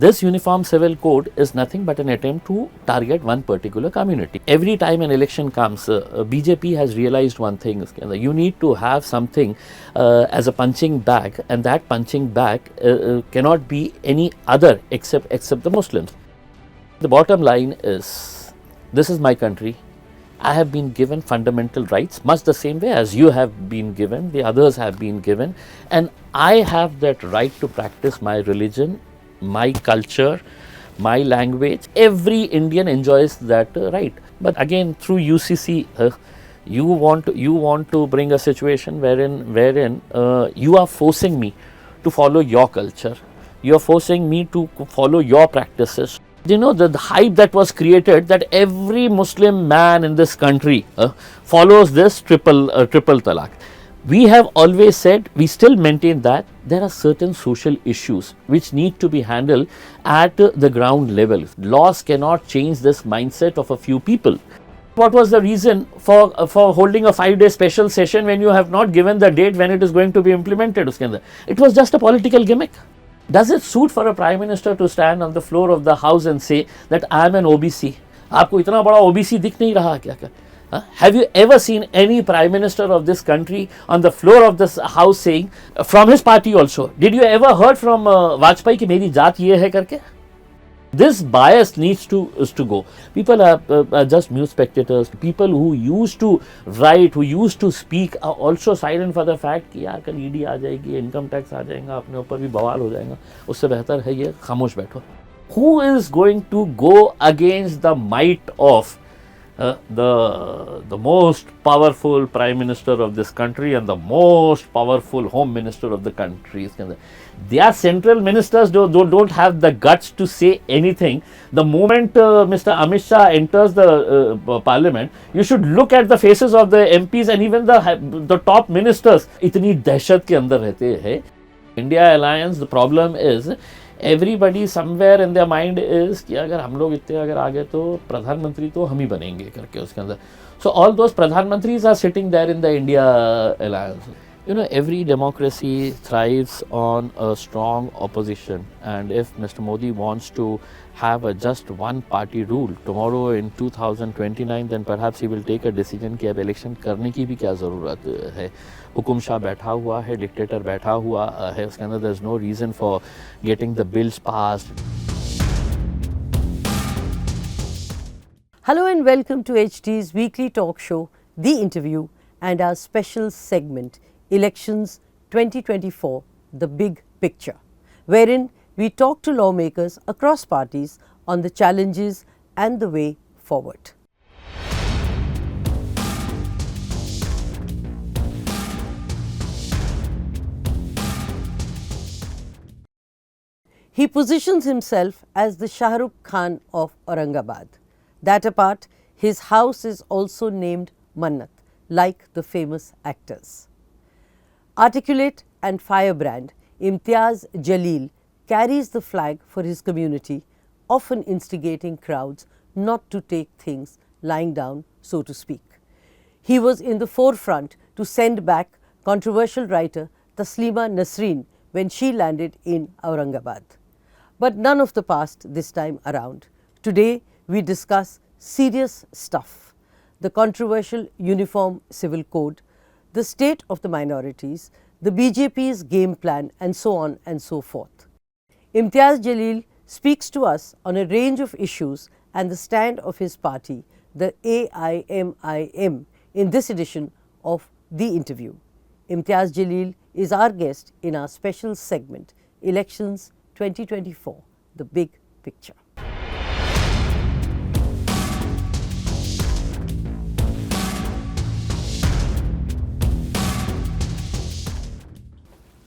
This uniform civil code is nothing but an attempt to target one particular community. Every time an election comes, BJP has realized one thing, you need to have something as a punching bag, and that punching bag cannot be any other except the Muslims. The bottom line is, this is my country. I have been given fundamental rights, much the same way as you have been given, the others have been given, and I have that right to practice my religion, my culture, my language. Every Indian enjoys that right. But again, through UCC, you want to bring a situation wherein you are forcing me to follow your culture. You are forcing me to follow your practices. You know, the hype that was created that every Muslim man in this country follows this triple talaq. We have always said, we still maintain that there are certain social issues which need to be handled at the ground level. Laws cannot change this mindset of a few people. What was the reason for holding a 5-day special session when you have not given the date when it is going to be implemented? It was just a political gimmick. Does it suit for a Prime Minister to stand on the floor of the House and say that I am an OBC? आपको इतना बड़ा OBC दिख नहीं रहा क्या? Have you ever seen any Prime Minister of this country on the floor of this House saying, from his party also, did you ever heard from Vajpayee कि मेरी जात ये है करके? This bias needs to go. People are just news spectators. People who used to write, who used to speak, are also silent for the fact कि यार कल ED आ जाएगी, income tax आ जाएगा, अपने ऊपर भी बवाल हो जाएगा. उससे बेहतर है ये खामोश बैठो. Who is going to go against the might of the most powerful Prime Minister of this country and the most powerful Home Minister of the country? Their central ministers don't have the guts to say anything. The moment Mr. Amit Shah enters the parliament, you should look at the faces of the MPs and even the top ministers. इतनी दहशत के अंदर रहते हैं. India Alliance, the problem is, everybody somewhere in their mind is कि अगर हम लोग इतने अगर आगे तो प्रधानमंत्री तो हम ही बनेंगे करके उसके अंदर. So all those प्रधानमंत्रीज are sitting there in the India Alliance. You know, every democracy thrives on a strong opposition, and if Mr. Modi wants to have a just one party rule tomorrow in 2029, then perhaps he will take a decision कि अब election करने की भी क्या ज़रूरत है. हुकुम शाह बैठा हुआ है, डिक्टेटर बैठा हुआ है, उसके अंदर there is no reason for getting the bills passed. Hello and welcome to HT's weekly talk show, The Interview, and our special segment, Elections 2024, The Big Picture, wherein we talk to lawmakers across parties on the challenges and the way forward. He positions himself as the Shah Rukh Khan of Aurangabad. That apart, his house is also named Mannat, like the famous actors. Articulate and firebrand, Imtiaz Jaleel carries the flag for his community, often instigating crowds not to take things lying down, so to speak. He was in the forefront to send back controversial writer Taslima Nasreen when she landed in Aurangabad. But none of the past this time around. Today, we discuss serious stuff: the controversial Uniform Civil Code, the state of the minorities, the BJP's game plan, and so on and so forth. Imtiaz Jaleel speaks to us on a range of issues and the stand of his party, the AIMIM, in this edition of The Interview. Imtiaz Jaleel is our guest in our special segment, Elections 2024, The Big Picture.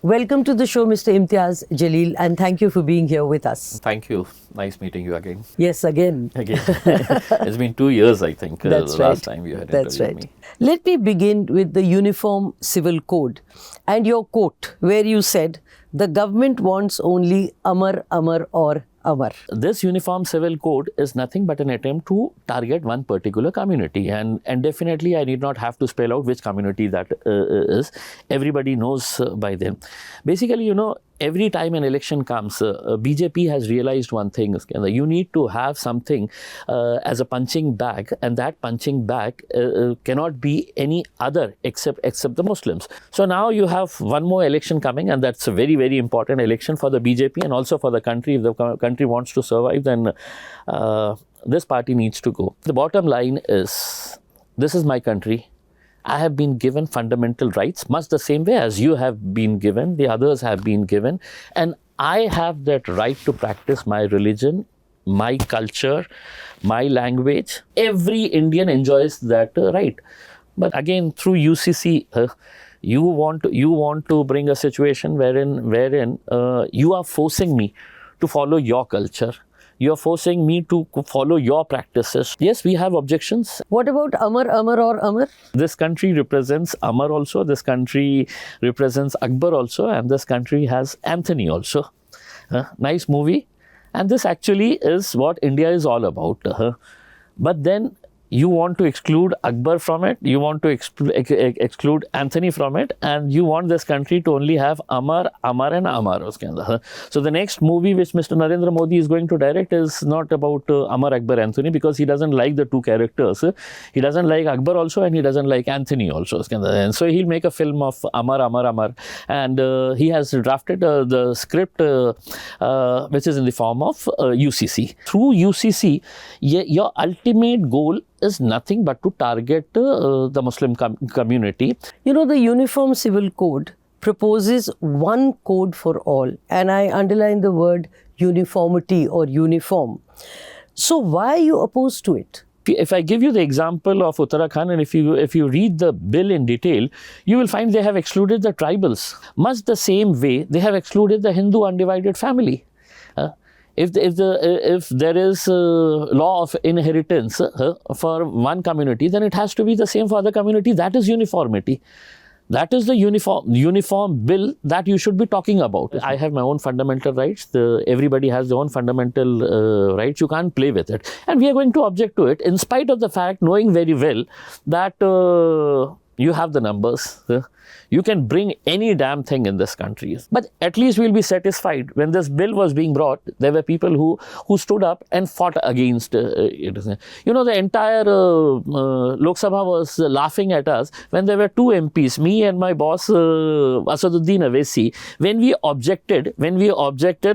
Welcome to the show, Mr. Imtiaz Jaleel, and thank you for being here with us. Thank you. Nice meeting you again. Yes, again. It's been 2 years, I think, That's the right. last time you had That's interviewed right. me. Let me begin with the Uniform Civil Code and your quote where you said, "The government wants only Amar, Amar or Amar." This Uniform Civil Code is nothing but an attempt to target one particular community, and definitely I need not have to spell out which community that is. Everybody knows by then. Basically, you know, every time an election comes, BJP has realized one thing, you need to have something as a punching bag, and that punching bag cannot be any other except the Muslims. So now you have one more election coming, and that's a very, very important election for the BJP and also for the country. If the country wants to survive, then this party needs to go. The bottom line is, this is my country. I have been given fundamental rights, much the same way as you have been given, the others have been given, and I have that right to practice my religion, my culture, my language. Every Indian enjoys that right. But again, through UCC, you want to bring a situation wherein you are forcing me to follow your culture. You are forcing me to follow your practices. Yes, we have objections. What about Amar or Amar? This country represents Amar also. This country represents Akbar also. And this country has Anthony also. Nice movie. And this actually is what India is all about. But then you want to exclude Akbar from it, you want to exclude Anthony from it, and you want this country to only have Amar and Amar. So the next movie which Mr. Narendra Modi is going to direct is not about Amar, Akbar, Anthony, because he doesn't like the two characters. He doesn't like Akbar also, and he doesn't like Anthony also. And so he'll make a film of Amar. And he has drafted the script which is in the form of UCC. Through UCC, your ultimate goal is nothing but to target the Muslim community. You know, the Uniform Civil Code proposes one code for all, and I underline the word uniformity or uniform. So why are you opposed to it? If I give you the example of Uttarakhand, and if you read the bill in detail, you will find they have excluded the tribals. Much the same way they have excluded the Hindu undivided family. If there is a law of inheritance for one community, then it has to be the same for other community. That is uniformity. That is the uniform bill that you should be talking about. I have my own fundamental rights. Everybody has their own fundamental rights. You can't play with it. And we are going to object to it in spite of the fact, knowing very well that you have the numbers. You can bring any damn thing in this country. But at least we'll be satisfied. When this bill was being brought, there were people who stood up and fought against it. You know, the entire Lok Sabha was laughing at us when there were two MPs, me and my boss Asaduddin Owaisi, when we objected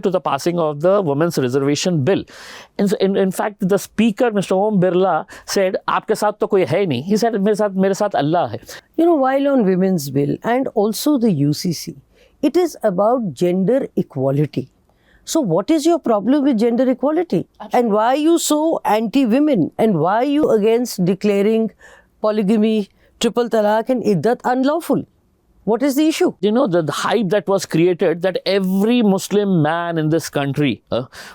to the passing of the Women's Reservation Bill. In fact, the speaker, Mr. Om Birla, said, "Aapke saath to koi hai nahi." He said, "Mere saath Allah hai." You know, while on women's bill and also the UCC, it is about gender equality. So what is your problem with gender equality? Absolutely. And why are you so anti-women? And why are you against declaring polygamy, triple talaq and iddat unlawful? What is the issue? You know, the hype that was created that every Muslim man in this country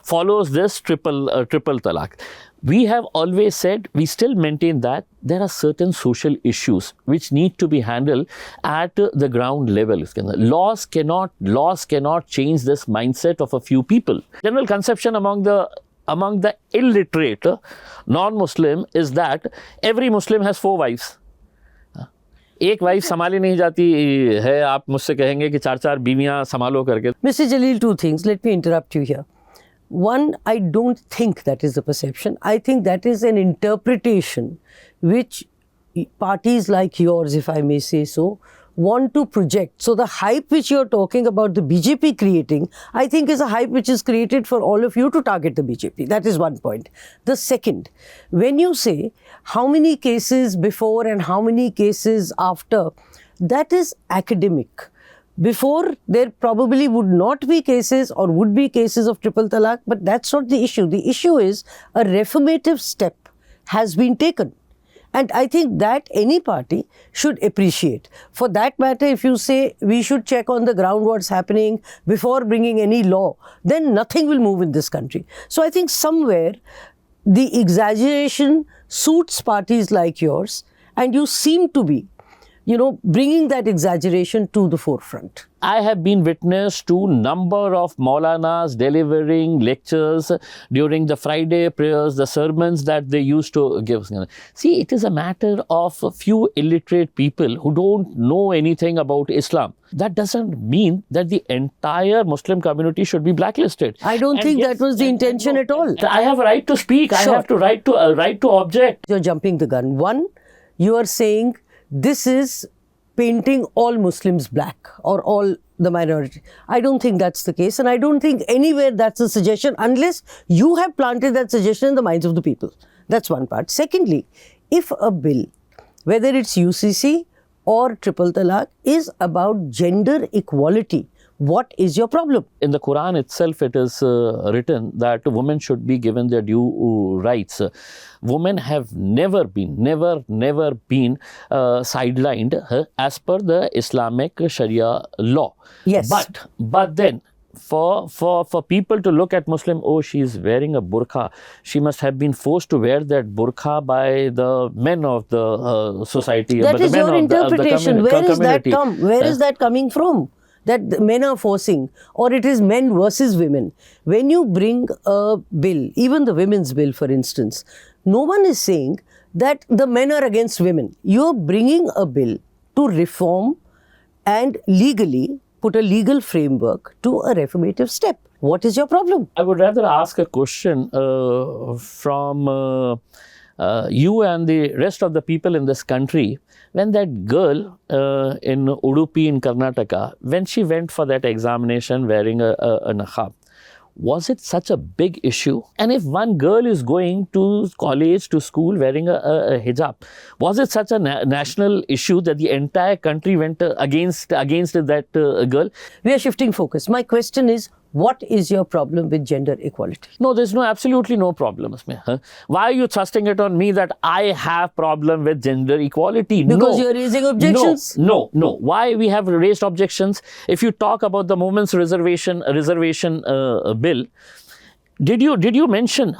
follows this triple talaq. We have always said, we still maintain that there are certain social issues which need to be handled at the ground level. Laws cannot change this mindset of a few people. General conception among the illiterate non-Muslim is that every Muslim has 4 wives. एक wife संभाली नहीं जाती है, आप मुझसे कहेंगे कि 4 बीवियां संभालो करके. Mr. Jaleel, 2 things. Let me interrupt you here. One, I don't think that is the perception. I think that is an interpretation which parties like yours, if I may say so, want to project. So the hype which you're talking about the BJP creating, I think is a hype which is created for all of you to target the BJP. That is one point. The second, when you say how many cases before and how many cases after, that is academic. Before, there probably would not be cases or would be cases of triple talaq, but that's not the issue. The issue is a reformative step has been taken. And I think that any party should appreciate. For that matter, if you say we should check on the ground what's happening before bringing any law, then nothing will move in this country. So I think somewhere the exaggeration suits parties like yours, and you seem to be bringing that exaggeration to the forefront. I have been witness to number of Maulanas delivering lectures during the Friday prayers, the sermons that they used to give. See, it is a matter of a few illiterate people who don't know anything about Islam. That doesn't mean that the entire Muslim community should be blacklisted. I don't think that was the intention at all. I have a right to speak. Sure. I have to right to object. You're jumping the gun. One, you are saying this is painting all Muslims black or all the minority. I don't think that's the case, and I don't think anywhere that's a suggestion unless you have planted that suggestion in the minds of the people. That's one part. Secondly, if a bill, whether it's UCC or triple talaq, is about gender equality, what is your problem? In the Quran itself, it is written that women should be given their due rights. Women have never been sidelined as per the Islamic Sharia law. Yes. But then, for people to look at Muslim, oh, she's wearing a burqa, she must have been forced to wear that burqa by the men of the society. That is your interpretation. Where is that come? Where is that coming from? That the men are forcing, or it is men versus women. When you bring a bill, even the women's bill, for instance, no one is saying that the men are against women. You're bringing a bill to reform and legally put a legal framework to a reformative step. What is your problem? I would rather ask a question from you and the rest of the people in this country. When that girl in Udupi in Karnataka, when she went for that examination wearing a niqab, was it such a big issue? And if one girl is going to college, to school wearing a hijab, was it such a national issue that the entire country went against that girl? We are shifting focus. My question is, what is your problem with gender equality? No, there's absolutely no problem. Why are you thrusting it on me that I have problem with gender equality? Because you're raising objections? No. Why we have raised objections? If you talk about the women's reservation bill, did you mention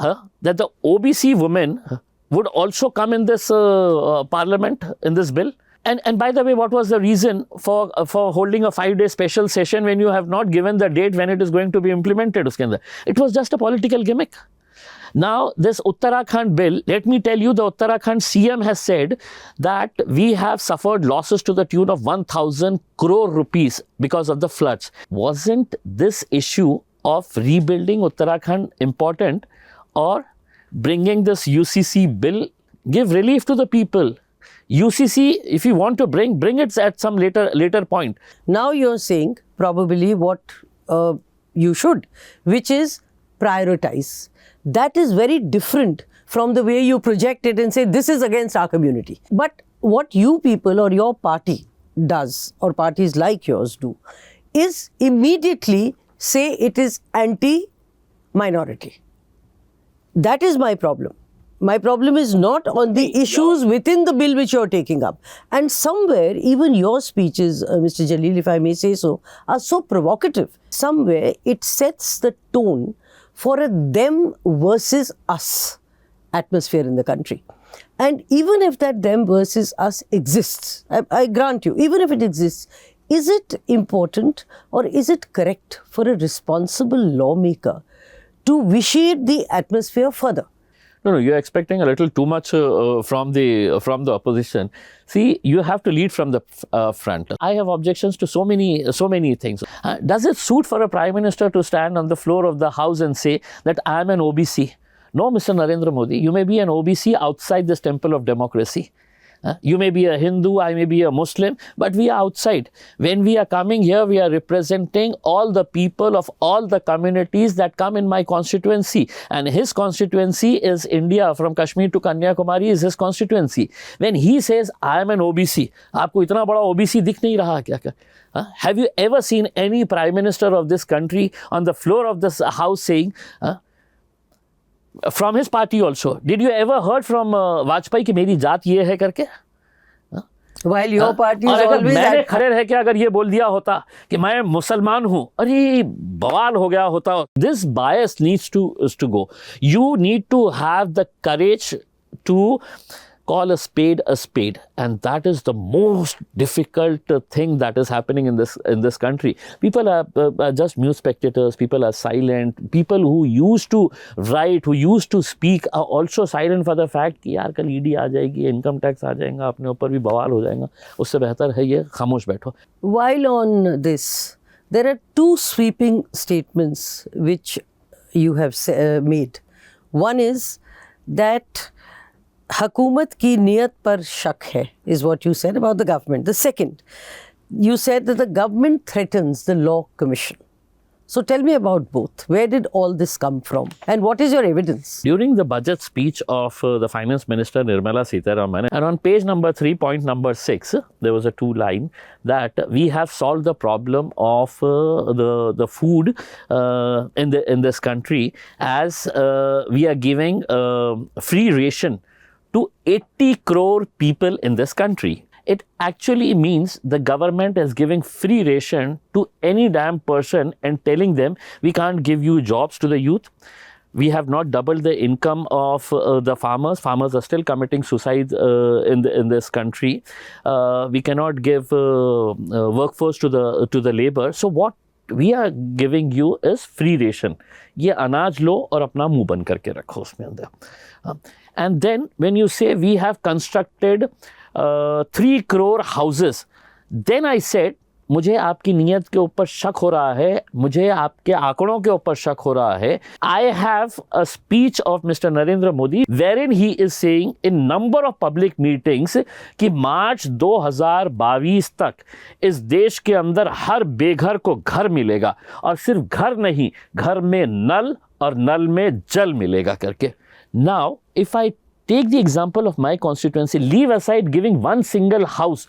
that the OBC women would also come in this parliament, in this bill? And by the way, what was the reason for holding a 5-day special session when you have not given the date when it is going to be implemented? It was just a political gimmick. Now, this Uttarakhand bill, let me tell you, the Uttarakhand CM has said that we have suffered losses to the tune of 1,000 crore rupees because of the floods. Wasn't this issue of rebuilding Uttarakhand important, or bringing this UCC bill give relief to the people? UCC, if you want to bring it at some later point. Now you're saying probably what you should, which is prioritize. That is very different from the way you project it and say this is against our community. But what you people or your party does, or parties like yours do, is immediately say it is anti-minority. That is my problem. My problem is not on the issues within the bill which you're taking up. And somewhere, even your speeches, Mr. Jaleel, if I may say so, are so provocative. Somewhere, it sets the tone for a them versus us atmosphere in the country. And even if that them versus us exists, I grant you, even if it exists, is it important or is it correct for a responsible lawmaker to vitiate the atmosphere further? No, you're expecting a little too much from the opposition. See, you have to lead from the front. I have objections to so many things. Does it suit for a Prime Minister to stand on the floor of the House and say that I am an OBC? No, Mr. Narendra Modi, you may be an OBC outside this temple of democracy. You may be a Hindu, I may be a Muslim, but we are outside. When we are coming here, we are representing all the people of all the communities that come in my constituency. And his constituency is India, from Kashmir to Kanyakumari is his constituency. When he says, I am an OBC, aapko itna bada OBC dikh nahi raha kya? Have you ever seen any Prime Minister of this country on the floor of this house saying, from his party also, did you ever heard from Vajpayee कि मेरी जात ये है करके? While your party is अगर always मैंने खड़े रह के अगर ये बोल दिया होता कि मैं मुसलमान हूँ, अरे बवाल हो गया होता. This bias needs to go. You need to have the courage to call a spade, and that is the most difficult thing that is happening in this country. People are just news spectators. People are silent. People who used to write, who used to speak, are also silent for the fact कि यार कल ED आ जाएगी, income tax आ जाएगा, अपने ऊपर भी बवाल हो जाएगा. उससे बेहतर है ये खामोश बैठो. While on this, there are two sweeping statements which you have made. One is that Hakumat ki niyat par shak hai, is what you said about the government. The second, you said that the government threatens the law commission. So tell me about both. Where did all this come from? And what is your evidence? During the budget speech of the Finance Minister Nirmala Sitharaman, and on page number 3, point number 6, there was a 2-line that we have solved the problem of the food in this country, as we are giving free ration to 80 crore people in this country. It actually means the government is giving free ration to any damn person and telling them we can't give you jobs to the youth. We have not doubled the income of the farmers. Farmers are still committing suicides in this country. We cannot give workforce to the labor. So what we are giving you is free ration. ये अनाज लो और अपना मुंह बंद करके रखो उसमें अंदर. And then when you say we have constructed 3 crore houses, then I said मुझे आपकी नीयत के ऊपर शक हो रहा है, मुझे आपके आंकड़ों के ऊपर शक हो रहा है. I have a speech of Mr. Narendra Modi wherein he is saying in number of public meetings कि मार्च 2022 तक इस देश के अंदर हर बेघर को घर मिलेगा, और सिर्फ घर नहीं, घर में नल और नल में जल मिलेगा करके. Now, if I take the example of my constituency, leave aside giving one single house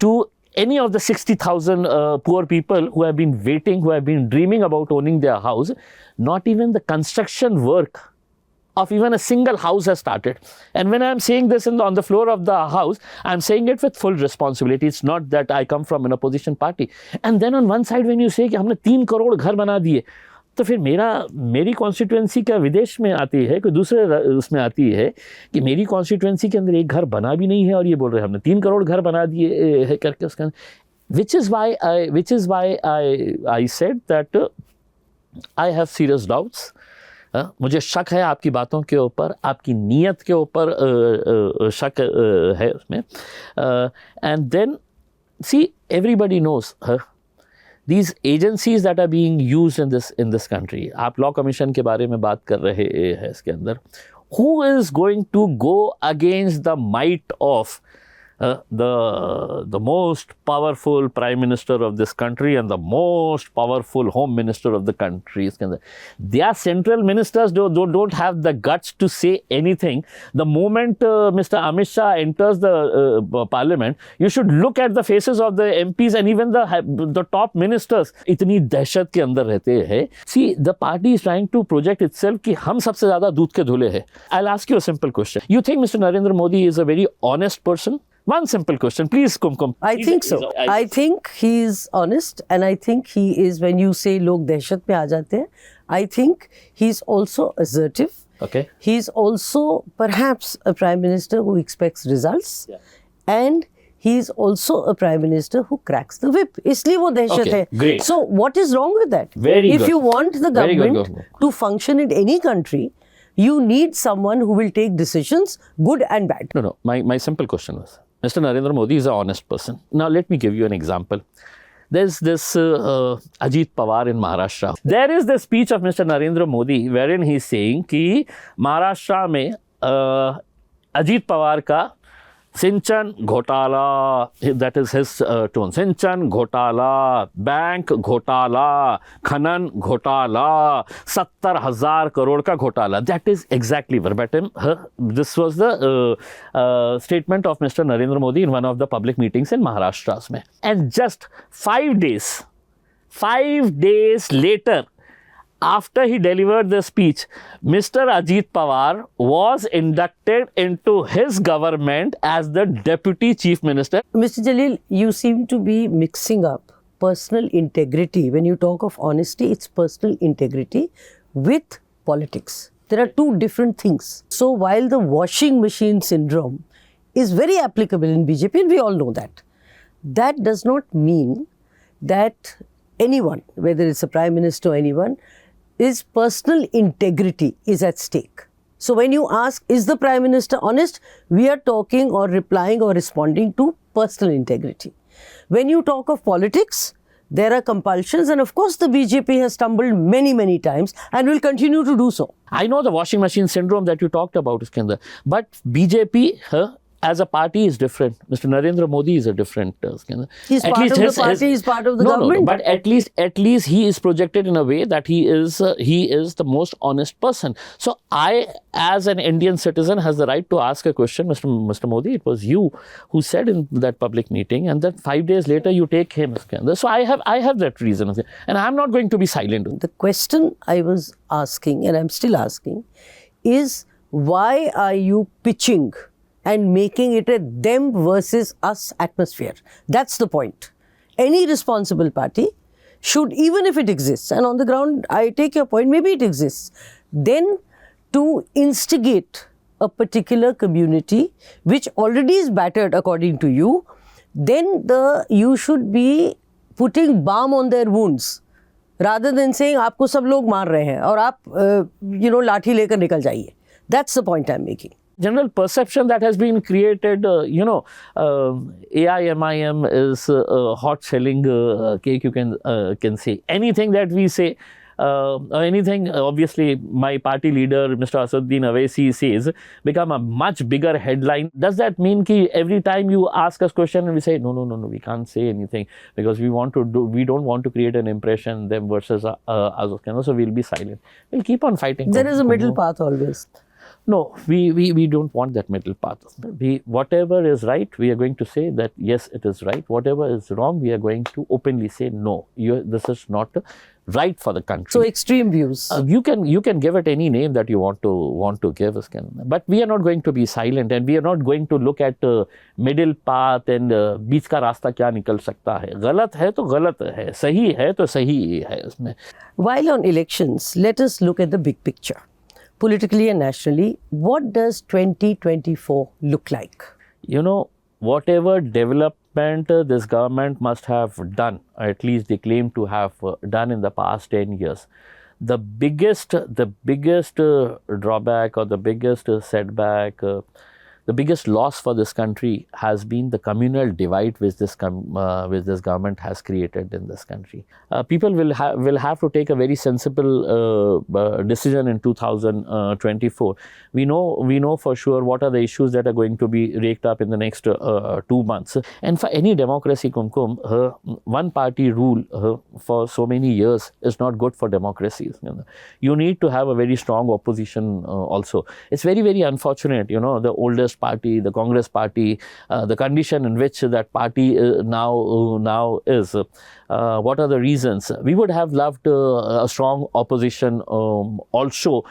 to any of the 60,000 poor people who have been waiting, who have been dreaming about owning their house, not even the construction work of even a single house has started. And when I am saying this on the floor of the house, I am saying it with full responsibility. It's not that I come from an opposition party. And then on one side when you say कि हमने 3 करोड़ घर बना दिए, तो फिर मेरी constituency क्या विदेश में आती है, कोई दूसरे उसमें आती है कि मेरी कॉन्स्टिट्यूएंसी के अंदर एक घर बना भी नहीं है और ये बोल रहे हैं हमने 3 करोड़ घर बना दिए है करके उसका. which is why I said that I have serious doubts. मुझे शक है आपकी बातों के ऊपर, आपकी नीयत के ऊपर शक है उसमें. And then see, everybody knows these agencies that are being used in this country. आप लॉ कमीशन के बारे में बात कर रहे हैं इसके अंदर. Who is going to go against the might of the most powerful prime minister of this country and the most powerful home minister of the country? Their central ministers don't have the guts to say anything. The moment Mr. Amit Shah enters the parliament, you should look at the faces of the MPs and even the top ministers. इतनी दहशत के अंदर रहते हैं. See, the party is trying to project itself कि हम सबसे ज़्यादा दूध के धुले हैं. I'll ask you a simple question. You think Mr. Narendra Modi is a very honest person? One simple question, please, Kumkum. I think so. I think he is honest, and I think he is, when you say log dehshat mein aa jate hain, I think he's also assertive. Okay. He's also perhaps a prime minister who expects results. Yeah. And he's also a prime minister who cracks the whip. Isliye wo dehshat hai. Great. So what is wrong with that? Very good. If you want the government to function in any country, you need someone who will take decisions, good and bad. No. My simple question was, Mr. Narendra Modi is an honest person. Now, let me give you an example. There's this Ajit Pawar in Maharashtra. There is the speech of Mr. Narendra Modi wherein he's saying कि Maharashtra में Ajit Pawar का सिंचन घोटाला, that is his tone, सिंचन घोटाला, bank घोटाला, खनन घोटाला, 70,000 करोड़ का घोटाला. That is exactly verbatim. This was the statement of Mr. Narendra Modi in one of the public meetings in Maharashtra. And just 5 days later, after he delivered the speech, Mr. Ajit Pawar was inducted into his government as the Deputy Chief Minister. Mr. Jaleel, you seem to be mixing up personal integrity. When you talk of honesty, it's personal integrity with politics. There are two different things. So while the washing machine syndrome is very applicable in BJP, and we all know that. That does not mean that anyone, whether it's a Prime Minister or anyone, his personal integrity is at stake. So when you ask, is the Prime Minister honest? We are talking or replying or responding to personal integrity. When you talk of politics, there are compulsions, and of course the BJP has stumbled many, many times and will continue to do so. I know the washing machine syndrome that you talked about, Iskandar, but BJP as a party is different. Mr. Narendra Modi is a different Iskandar. He's part of the party, he's part of the government. No, but at least he is projected in a way that he is the most honest person. So I, as an Indian citizen, has the right to ask a question, Mr. Modi. It was you who said in that public meeting, and then 5 days later you take him, Iskandar. So I have that reason, and I'm not going to be silent. The question I was asking, and I'm still asking, is why are you pitching and making it a them versus us atmosphere? That's the point. Any responsible party should, even if it exists, and on the ground, I take your point, maybe it exists, then to instigate a particular community which already is battered according to you, then you should be putting balm on their wounds rather than saying आपको सब लोग मार रहे हैं और आप लाठी लेकर निकल जाइए. That's the point I'm making. General perception that has been created, AIMIM is a hot selling cake, you can say. Anything that we say, anything, obviously, my party leader, Mr. Asaduddin Owaisi, says, become a much bigger headline. So mean that every time you ask us question and we say, no, we can't say anything because we don't want to create an impression, them versus us, so we'll be silent. We'll keep on fighting. There is a middle path always. No, we don't want that middle path. Whatever is right, we are going to say that yes, it is right. Whatever is wrong, we are going to openly say no. This is not right for the country. So extreme views. You can give it any name that you want to give, but we are not going to be silent, and we are not going to look at middle path and बीच का रास्ता क्या निकल सकता है. गलत है तो गलत है, सही है तो सही है इसमें. While on elections, let us look at the big picture. Politically and nationally, what does 2024 look like? Whatever development this government must have done, or at least they claim to have done in the past 10 years, the biggest drawback or the biggest setback, the biggest loss for this country has been the communal divide which this government has created in this country. People will have to take a very sensible decision in 2024. We know for sure what are the issues that are going to be raked up in the next 2 months. And for any democracy, Kumkum, one party rule for so many years is not good for democracies. You need to have a very strong opposition also. It's very, very unfortunate, the oldest party, the Congress party, the condition in which that party now is. What are the reasons? We would have loved a strong opposition also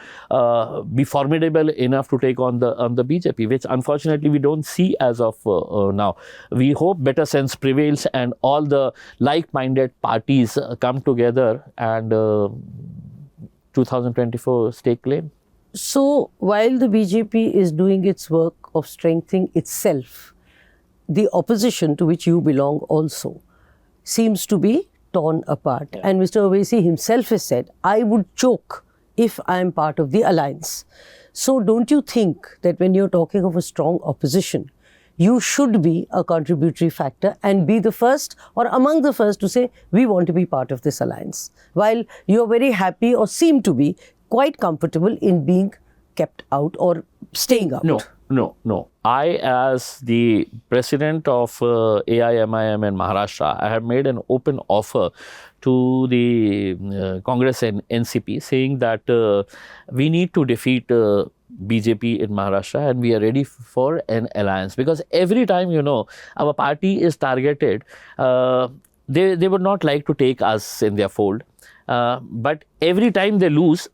be formidable enough to take on the BJP, which unfortunately we don't see as of now. We hope better sense prevails and all the like-minded parties come together and 2024 stake claim. So, while the BJP is doing its work of strengthening itself, the opposition to which you belong also seems to be torn apart. Yeah. And Mr. Owaisi himself has said, I would choke if I am part of the alliance. So, don't you think that when you're talking of a strong opposition, you should be a contributory factor and be the first or among the first to say, we want to be part of this alliance, while you're very happy or seem to be quite comfortable in being kept out or staying out? No. I, as the president of AIMIM in Maharashtra, I have made an open offer to the Congress and NCP saying that we need to defeat BJP in Maharashtra and we are ready for an alliance. Because every time, our party is targeted, they would not like to take us in their fold. But every time they lose,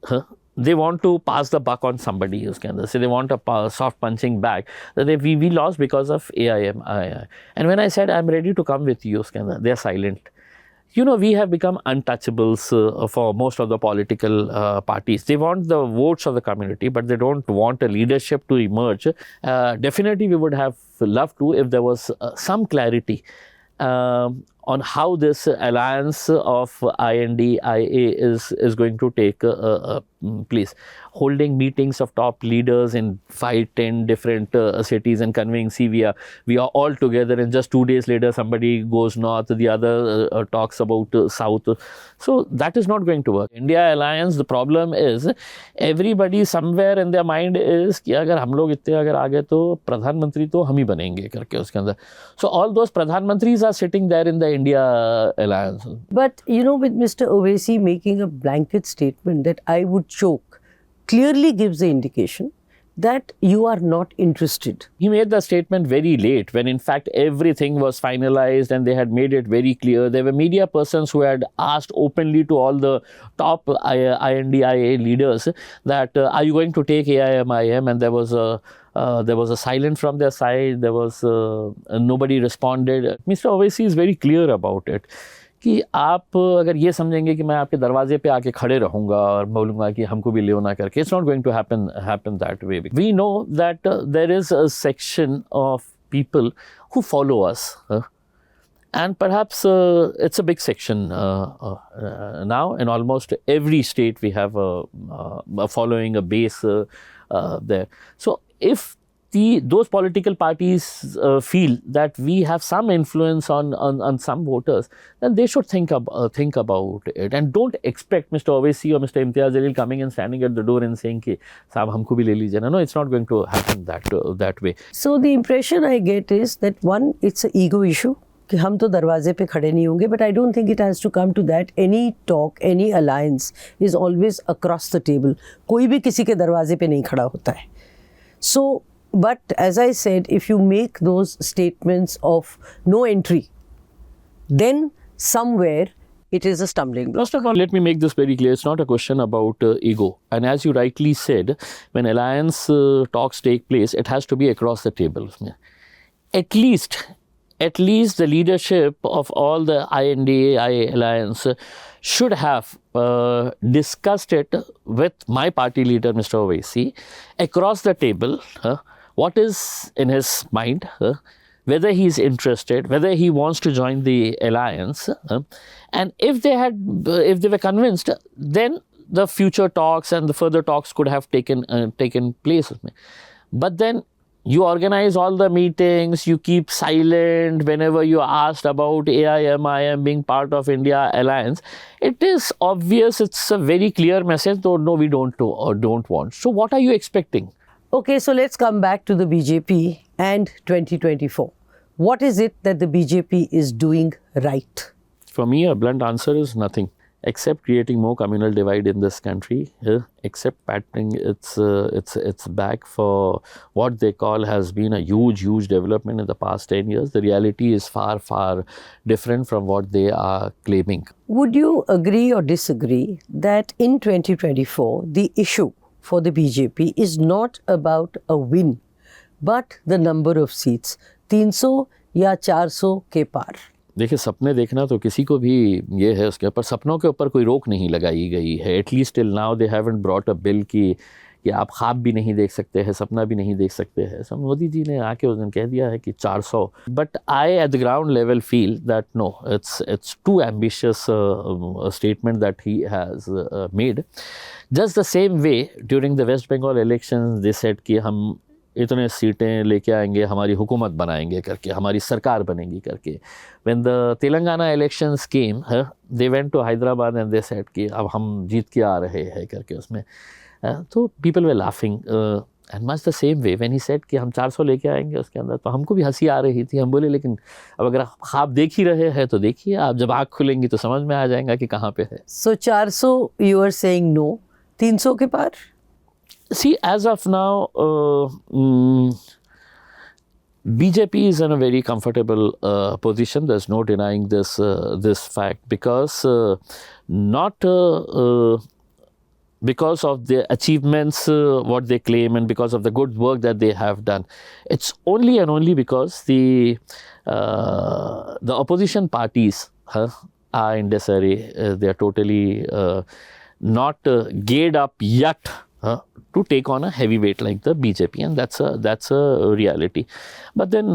they want to pass the buck on somebody else. So they want a soft punching bag. We lost because of AIM. And when I said, I'm ready to come with you, they are silent. we have become untouchables for most of the political parties. They want the votes of the community, but they don't want a leadership to emerge. Definitely, we would have loved to if there was some clarity on how this alliance of IND-IA is going to take place. Holding meetings of top leaders in 5-10 different cities and conveying, see, we are all together, and just 2 days later somebody goes north, the other talks about south. So that is not going to work. India alliance, the problem is everybody somewhere in their mind is कि अगर हम लोग इतने अगर आगे तो प्रधानमंत्री तो हम ही बनेंगे करके उसके अंदर. So all those प्रधानमंत्रीज are sitting there in the India alliance. But with Mr. Owaisi making a blanket statement that I would choke, clearly gives the indication that you are not interested. He made the statement very late, when in fact everything was finalized and they had made it very clear. There were media persons who had asked openly to all the top INDIA leaders that are you going to take AIMIM, and there was a silence from their side. There was nobody responded. Mr. Owaisi is very clear about it. कि आप अगर ये समझेंगे कि मैं आपके दरवाजे पे आके खड़े रहूँगा और बोलूँगा कि हमको भी ले ना करके, it's not going to happen that way. We know that there is a section of people who follow us, and perhaps it's a big section now. In almost every state we have a following, a base there. So if those political parties feel that we have some influence on some voters, then they should think about it, and don't expect Mr. Owaisi or Mr. Imtiaz Jaleel coming and standing at the door and saying कि साहब हमको भी ले लीजिए ना. No, it's not going to happen that way. So the impression I get is that one, it's an ego issue कि हम तो दरवाजे पे खड़े नहीं होंगे, but I don't think it has to come to that. Any talk, any alliance is always across the table. कोई भी किसी के दरवाजे पे नहीं खड़ा होता है. So but as I said, if you make those statements of no entry, then somewhere it is a stumbling block. First of all, let me make this very clear. It's not a question about ego. And as you rightly said, when alliance talks take place, it has to be across the table. At least the leadership of all the INDA alliance should have discussed it with my party leader, Mr. Owaisi, across the table. What is in his mind, whether he is interested, whether he wants to join the alliance, and if they were convinced, then the future talks and the further talks could have taken place with me. But then you organize all the meetings, you keep silent whenever you are asked about AIMIM being part of India alliance. It is obvious, it's a very clear message, though no, we don't want. So what are you expecting? Okay, so let's come back to the BJP and 2024. What is it that the BJP is doing right? For me, a blunt answer is nothing, except creating more communal divide in this country, except patting its back for what they call has been a huge development in the past 10 years. The reality is far different from what they are claiming. Would you agree or disagree that in 2024, the issue for the BJP is not about a win, but the number of seats, 300 या 400 के पार? देखिए, सपने देखना तो किसी को भी ये है, उसके ऊपर सपनों के ऊपर कोई रोक नहीं लगाई गई है. At least till now they haven't brought a bill कि आप ख्वाब भी नहीं देख सकते हैं, सपना भी नहीं देख सकते हैं. सब मोदी जी ने आके उस दिन कह दिया है कि 400. But I at the ground level feel that no, it's too ambitious statement that he has made. Just the same way during the West Bengal elections they said कि हम इतने सीटें लेके आएंगे, हमारी हुकूमत बनाएंगे करके, हमारी सरकार बनेगी करके. When the Telangana elections came, they went to Hyderabad and they said कि अब हम जीत के आ रहे हैं करके उसमें. तो people were laughing. And much the same way when he said कि हम 400 लेके आएंगे उसके अंदर, तो हमको भी हंसी आ रही थी. हम बोले लेकिन अब अगर आप ख्वाब देख ही रहे हैं तो देखिए, आप जब आँख खुलेंगी तो समझ में आ जाएगा कि कहाँ पे है. So 400 you are saying no, 300 के पार? See, as of now, BJP is in a very comfortable position. There's no denying this fact, because not because of the achievements, what they claim, and because of the good work that they have done. It's only and only because the opposition parties are in disarray. They are totally not geared up yet to take on a heavyweight like the BJP, and that's a reality. But then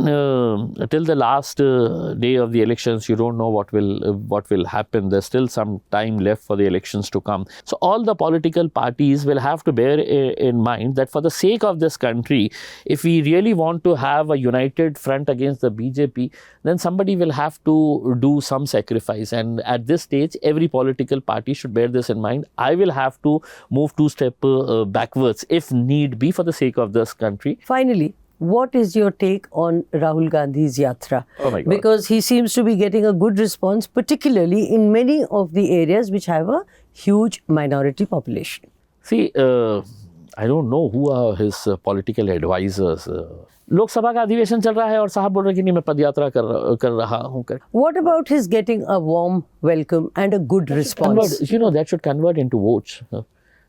till the last day of the elections, you don't know what will happen. There's still some time left for the elections to come. So all the political parties will have to bear in mind that for the sake of this country, if we really want to have a united front against the BJP, then somebody will have to do some sacrifice. And at this stage, every political party should bear this in mind. I will have to move two steps backwards if need be for the sake of this country. Finally, what is your take on Rahul Gandhi's Yatra? Oh my God. Because he seems to be getting a good response, particularly in many of the areas which have a huge minority population. See, I don't know who are his political advisors. Lok Sabha का अधिवेशन चल रहा है और साहब बोल रहे हैं कि नहीं मैं पदयात्रा कर रहा हूँ. What about his getting a warm welcome and a good response? That should convert into votes.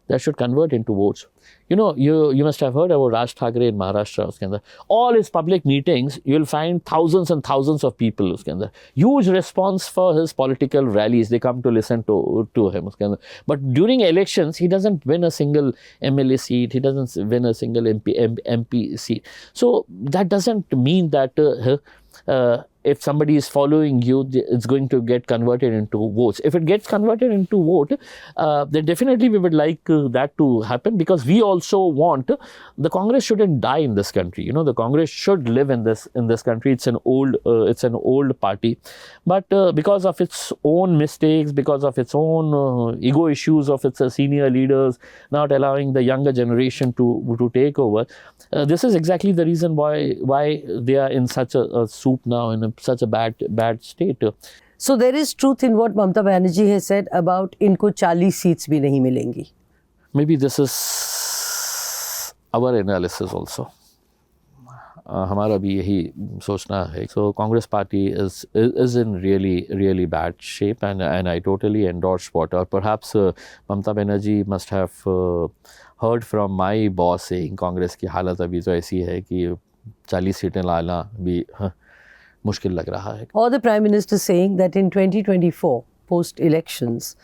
That should convert into votes. You must have heard about Raj Thakre in Maharashtra. Uske andar. All his public meetings, you will find thousands and thousands of people. Uske andar. Huge response for his political rallies. They come to listen to him. Uske andar. But during elections, he doesn't win a single MLA seat. He doesn't win a single MP seat. So that doesn't mean that if somebody is following you, it's going to get converted into votes. If it gets converted into vote, then definitely we would like that to happen, because we also want the Congress shouldn't die in this country. The Congress should live in this country. It's an old party, but because of its own mistakes, because of its own ego issues of its senior leaders not allowing the younger generation to take over, this is exactly the reason why they are in such a soup now, in such a bad state. So there is truth in what Mamata Banerjee has said about इनको 40 seats भी नहीं मिलेंगी. Maybe this is our analysis also. हमारा भी यही सोचना है. So Congress party is in really bad shape, and I totally endorse what, or perhaps Mamata Banerjee must have heard from my boss saying Congress की हालत अभी तो ऐसी है कि 40 सीटें लाना भी मुश्किल लग रहा है. Or the Prime Minister saying that in 2024, post-elections,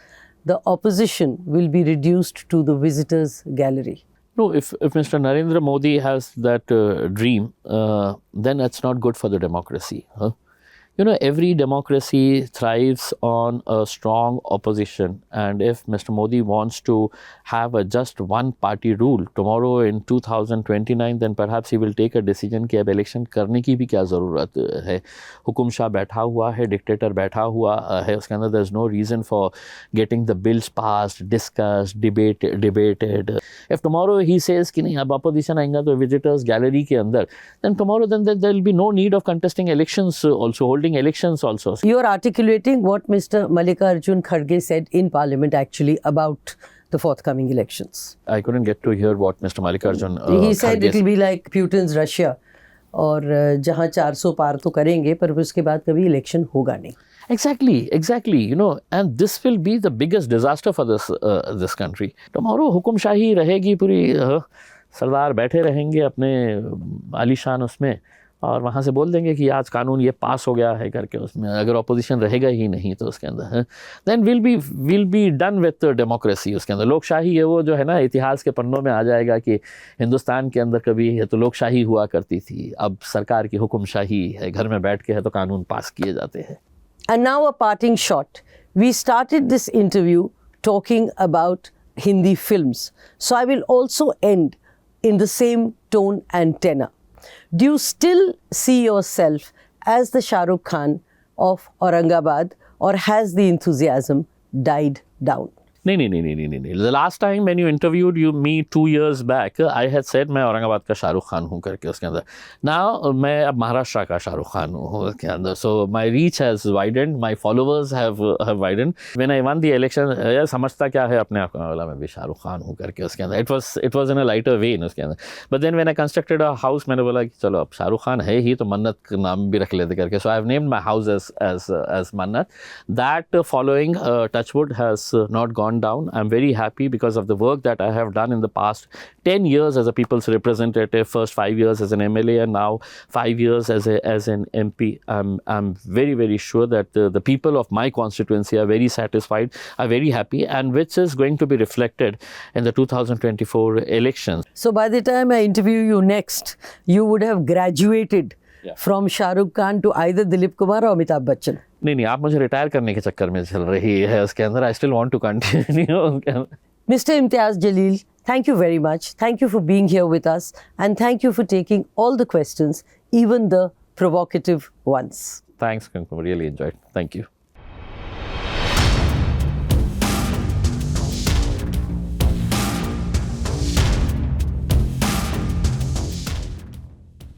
the opposition will be reduced to the visitors' gallery. No, if Mr. Narendra Modi has that dream, then it's not good for the democracy. Every democracy thrives on a strong opposition, and if Mr. Modi wants to have a just one party rule tomorrow in 2029, then perhaps he will take a decision कि अब election करने की भी क्या ज़रूरत है. हुकुम शाह बैठा हुआ है, dictator बैठा हुआ है, उसके अंदर there's no reason for getting the bills passed, discussed, debated. If tomorrow he says कि नहीं अब opposition आएगा तो visitors gallery के अंदर, then tomorrow then there will be no need of contesting elections also, holding elections also. You are articulating what Mr. Mallikarjun Kharge said in Parliament actually about the forthcoming elections. I couldn't get to hear what Mr. Mallikarjun He said it will be like Putin's Russia, और जहाँ 400 पार तो करेंगे पर उसके बाद कभी election होगा नहीं. Exactly. And this will be the biggest disaster for this country. Tomorrow हुकुमशाही रहेगी पूरी, सरदार बैठे रहेंगे अपने आलीशान उसमें, और वहाँ से बोल देंगे कि आज कानून ये पास हो गया है करके, उसमें अगर ऑपोजिशन रहेगा ही नहीं तो उसके अंदर then will be done with democracy. उसके अंदर लोकशाही है वो जो है ना, इतिहास के पन्नों में आ जाएगा कि हिंदुस्तान के अंदर कभी है तो लोकशाही हुआ करती थी, अब सरकार की हुकुमशाही है, घर में बैठ के है तो कानून पास किए जाते हैं. And now a parting shot. We started this interview talking about Hindi films, so I will also end in the same tone and tenor. Do you still see yourself as the Shah Rukh Khan of Aurangabad, or has the enthusiasm died down? नहीं. The last time when you interviewed me 2 years back, I had said मैं औरंगाबाद का शाहरुख खान हूँ करके उसके अंदर. Now मैं अब महाराष्ट्र का शाहरुख खान हूँ उसके अंदर. So my reach has widened, my followers have widened. When I won the election, समझता क्या है अपने आप को, बोला मैं भी शाहरुख खान हूँ करके उसके अंदर. It was in a lighter vein उसके अंदर. But then when I constructed a house, मैंने बोला कि चलो अब शाहरुख खान है ही तो मन्नत का नाम भी रख लेते करके. So I have named my house as Mannat. That following, Touchwood, has not gone gone down. I'm very happy because of the work that I have done in the past 10 years as a people's representative, first 5 years as an MLA and now 5 years as an MP. I'm very, very sure that the people of my constituency are very satisfied, are very happy, and which is going to be reflected in the 2024 elections. So by the time I interview you next, you would have graduated from Shah Rukh Khan to either Dilip Kumar or Amitabh Bachchan. नहीं आप मुझे retire करने के चक्कर में चल रही है उसके अंदर. I still want to continue. Mr. Imtiaz Jaleel, thank you very much. Thank you for being here with us, and thank you for taking all the questions, even the provocative ones. Thanks, Kankum. Really enjoyed. Thank you.